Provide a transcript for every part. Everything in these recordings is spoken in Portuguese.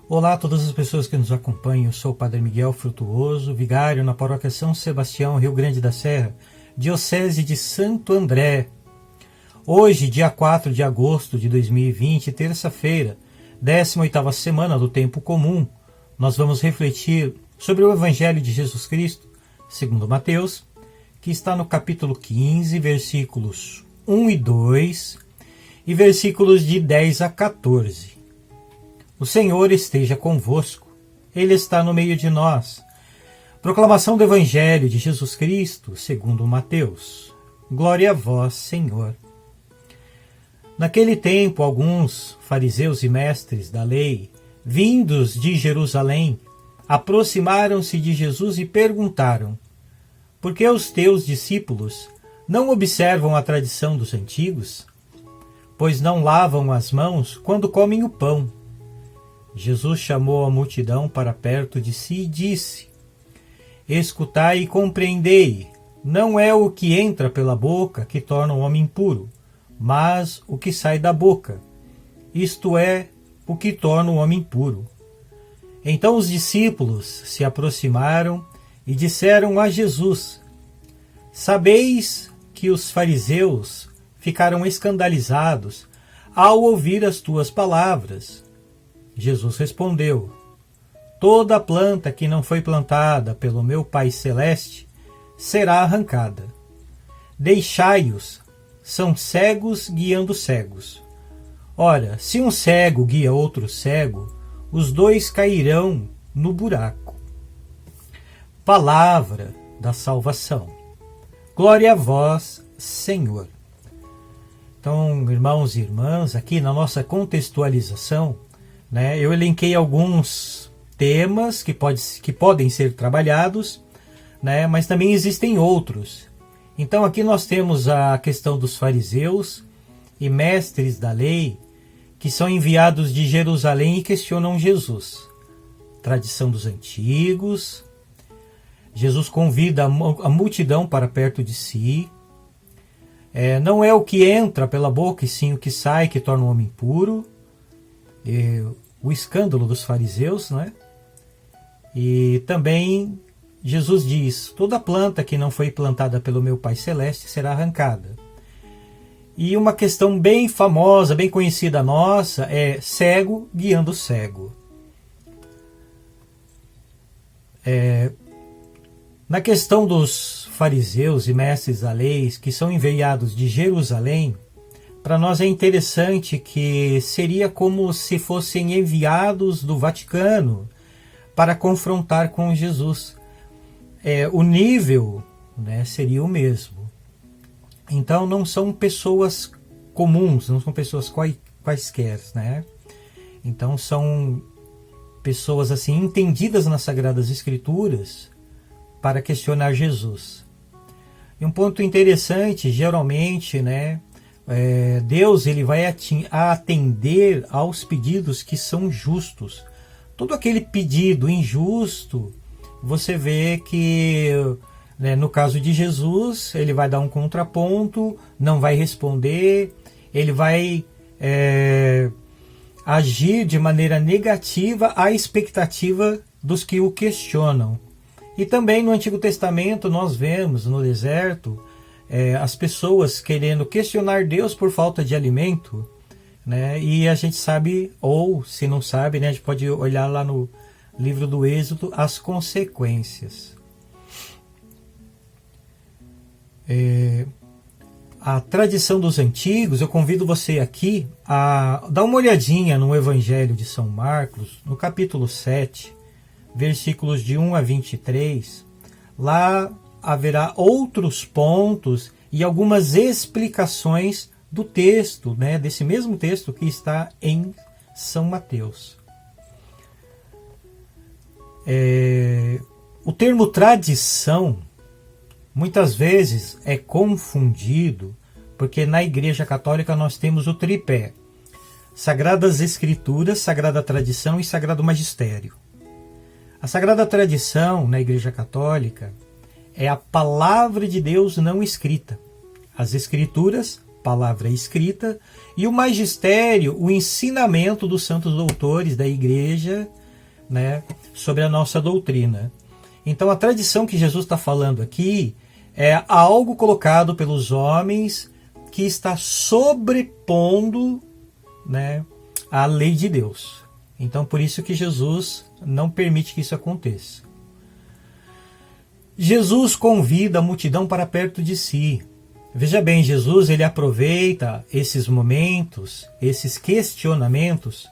Olá a todas as pessoas que nos acompanham, eu sou o Padre Miguel Frutuoso, vigário na paróquia São Sebastião, Rio Grande da Serra, Diocese de Santo André. Hoje, dia 4 de agosto de 2020, terça-feira, 18ª semana do Tempo Comum, nós vamos refletir sobre o Evangelho de Jesus Cristo, segundo Mateus, que está no capítulo 15, versículos 1 e 2 e versículos de 10 a 14. O Senhor esteja convosco, Ele está no meio de nós. Proclamação do Evangelho de Jesus Cristo, segundo Mateus. Glória a vós, Senhor. Naquele tempo, alguns fariseus e mestres da lei, vindos de Jerusalém, aproximaram-se de Jesus e perguntaram: por que os teus discípulos não observam a tradição dos antigos? Pois não lavam as mãos quando comem o pão. Jesus chamou a multidão para perto de si e disse: escutai e compreendei, não é o que entra pela boca que torna o homem impuro, mas o que sai da boca, isto é, o que torna o homem puro. Então os discípulos se aproximaram e disseram a Jesus: sabeis que os fariseus ficaram escandalizados ao ouvir as tuas palavras. Jesus respondeu: toda planta que não foi plantada pelo meu Pai Celeste será arrancada. Deixai-os, são cegos guiando cegos. Ora, se um cego guia outro cego, os dois cairão no buraco. Palavra da salvação. Glória a vós, Senhor. Então, irmãos e irmãs, aqui na nossa contextualização, eu elenquei alguns temas que podem ser trabalhados, mas também existem outros. Então aqui nós temos a questão dos fariseus e mestres da lei, que são enviados de Jerusalém e questionam Jesus. Tradição dos antigos. Jesus convida a multidão para perto de si. Não é o que entra pela boca, e sim o que sai que torna o homem puro. O escândalo dos fariseus, E também Jesus diz: toda planta que não foi plantada pelo meu Pai Celeste será arrancada. E uma questão bem famosa, bem conhecida nossa, é cego guiando cego. Na questão dos fariseus e mestres da lei, que são enviados de Jerusalém, para nós é interessante que seria como se fossem enviados do Vaticano para confrontar com Jesus. O nível seria o mesmo. Então não são pessoas comuns, não são pessoas quaisquer. Então são pessoas assim entendidas nas Sagradas Escrituras para questionar Jesus. E um ponto interessante, geralmente, Deus ele vai atender aos pedidos que são justos. Todo aquele pedido injusto, você vê que, no caso de Jesus, ele vai dar um contraponto, não vai responder, ele vai agir de maneira negativa à expectativa dos que o questionam. E também no Antigo Testamento nós vemos no deserto as pessoas querendo questionar Deus por falta de alimento, e a gente sabe, ou se não sabe, a gente pode olhar lá no livro do Êxodo as consequências. A tradição dos antigos, eu convido você aqui a dar uma olhadinha no Evangelho de São Marcos, no capítulo 7, versículos de 1 a 23, lá haverá outros pontos e algumas explicações do texto, desse mesmo texto que está em São Mateus. O termo tradição muitas vezes é confundido, porque na Igreja Católica nós temos o tripé: Sagradas Escrituras, Sagrada Tradição e Sagrado Magistério. A Sagrada Tradição na Igreja Católica é a palavra de Deus não escrita. As Escrituras, palavra escrita, e o magistério, o ensinamento dos santos doutores da igreja, né, sobre a nossa doutrina. Então a tradição que Jesus está falando aqui é algo colocado pelos homens que está sobrepondo, né, a lei de Deus. Então por isso que Jesus não permite que isso aconteça. Jesus convida a multidão para perto de si. Veja bem, Jesus ele aproveita esses momentos, esses questionamentos,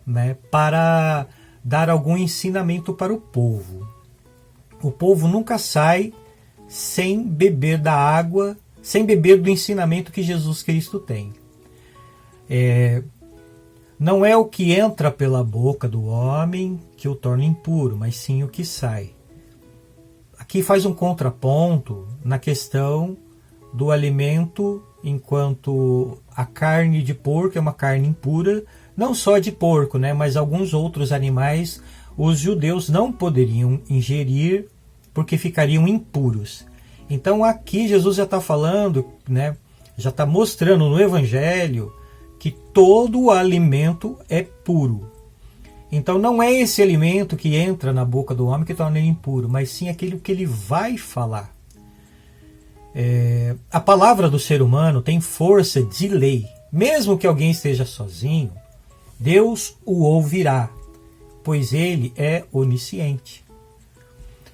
né, para dar algum ensinamento para o povo. O povo nunca sai sem beber da água, sem beber do ensinamento que Jesus Cristo tem. Não é o que entra pela boca do homem que o torna impuro, mas sim o que sai. Aqui faz um contraponto na questão do alimento, enquanto a carne de porco é uma carne impura, não só de porco, né, mas alguns outros animais os judeus não poderiam ingerir porque ficariam impuros. Então aqui Jesus já está falando, né, já está mostrando no Evangelho que todo o alimento é puro. Então não é esse alimento que entra na boca do homem que torna ele impuro, mas sim aquele que ele vai falar. A palavra do ser humano tem força de lei. Mesmo que alguém esteja sozinho, Deus o ouvirá, pois ele é onisciente.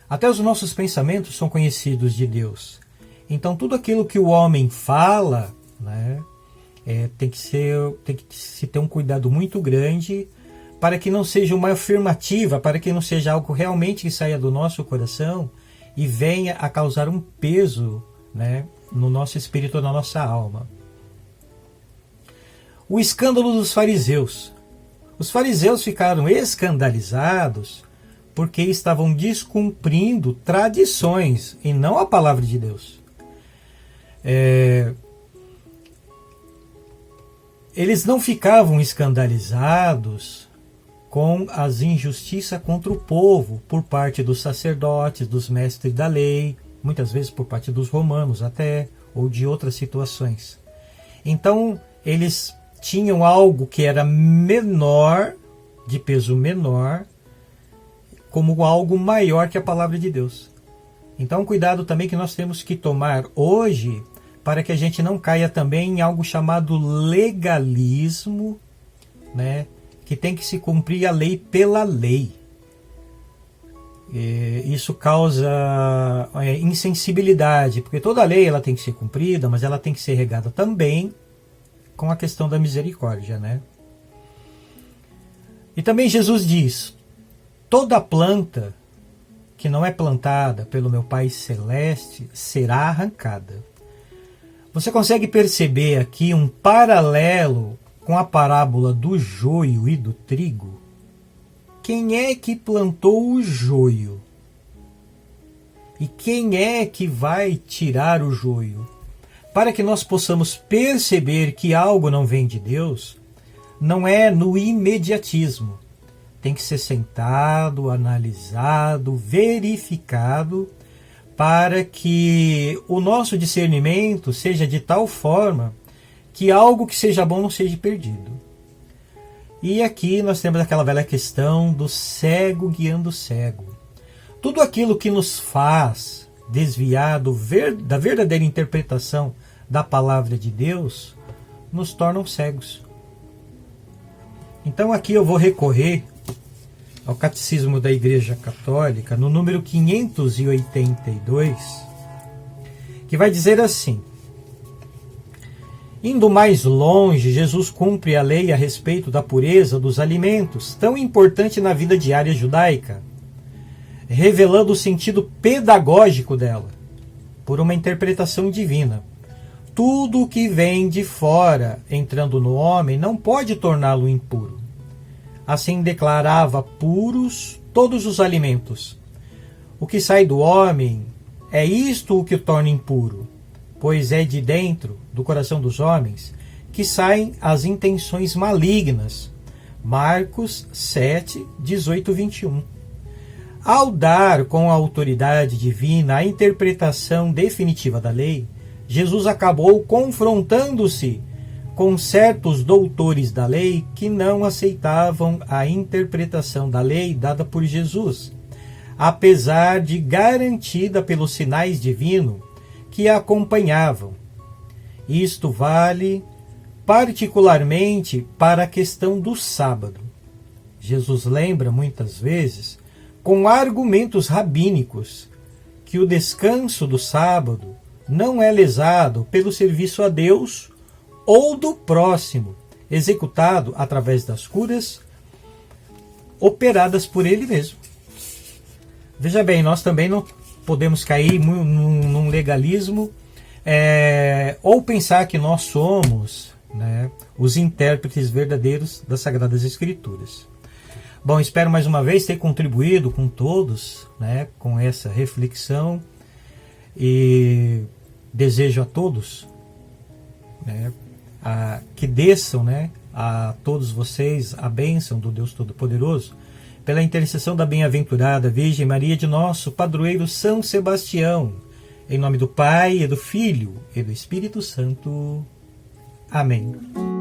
Até os nossos pensamentos são conhecidos de Deus. Então tudo aquilo que o homem fala, né, tem que se ter um cuidado muito grande para que não seja uma afirmativa, para que não seja algo realmente que saia do nosso coração e venha a causar um peso, né, no nosso espírito, na nossa alma. O escândalo dos fariseus. Os fariseus ficaram escandalizados porque estavam descumprindo tradições e não a palavra de Deus. Eles não ficavam escandalizados com as injustiças contra o povo por parte dos sacerdotes, dos mestres da lei, muitas vezes por parte dos romanos até, ou de outras situações. Então, eles tinham algo que era menor, de peso menor, como algo maior que a palavra de Deus. Então, cuidado também que nós temos que tomar hoje, para que a gente não caia também em algo chamado legalismo, né, que tem que se cumprir a lei pela lei. Isso causa insensibilidade, porque toda lei ela tem que ser cumprida, mas ela tem que ser regada também com a questão da misericórdia, né? E também Jesus diz: toda planta que não é plantada pelo meu Pai Celeste será arrancada. Você consegue perceber aqui um paralelo com a parábola do joio e do trigo? Quem é que plantou o joio? E quem é que vai tirar o joio? Para que nós possamos perceber que algo não vem de Deus, não é no imediatismo. Tem que ser sentado, analisado, verificado, para que o nosso discernimento seja de tal forma que algo que seja bom não seja perdido. E aqui nós temos aquela velha questão do cego guiando o cego. Tudo aquilo que nos faz desviar da verdadeira interpretação da palavra de Deus nos tornam cegos. Então aqui eu vou recorrer ao Catecismo da Igreja Católica, no número 582, que vai dizer assim: indo mais longe, Jesus cumpre a lei a respeito da pureza dos alimentos, tão importante na vida diária judaica, revelando o sentido pedagógico dela, por uma interpretação divina. Tudo o que vem de fora, entrando no homem, não pode torná-lo impuro. Assim declarava puros todos os alimentos. O que sai do homem é isto o que o torna impuro, pois é de dentro do coração dos homens que saem as intenções malignas. Marcos 7, 18, 21. Ao dar com a autoridade divina a interpretação definitiva da lei, Jesus acabou confrontando-se com certos doutores da lei que não aceitavam a interpretação da lei dada por Jesus, apesar de garantida pelos sinais divinos que a acompanhavam. Isto vale particularmente para a questão do sábado. Jesus lembra muitas vezes, com argumentos rabínicos, que o descanso do sábado não é lesado pelo serviço a Deus ou do próximo, executado através das curas operadas por ele mesmo. Veja bem, nós também não podemos cair num legalismo ou pensar que nós somos, né, os intérpretes verdadeiros das Sagradas Escrituras. Bom, espero mais uma vez ter contribuído com todos, né, com essa reflexão, e desejo a todos, né, que desçam, né, a todos vocês a bênção do Deus Todo-Poderoso, pela intercessão da bem-aventurada Virgem Maria de nosso padroeiro São Sebastião, em nome do Pai, e do Filho, e do Espírito Santo. Amém.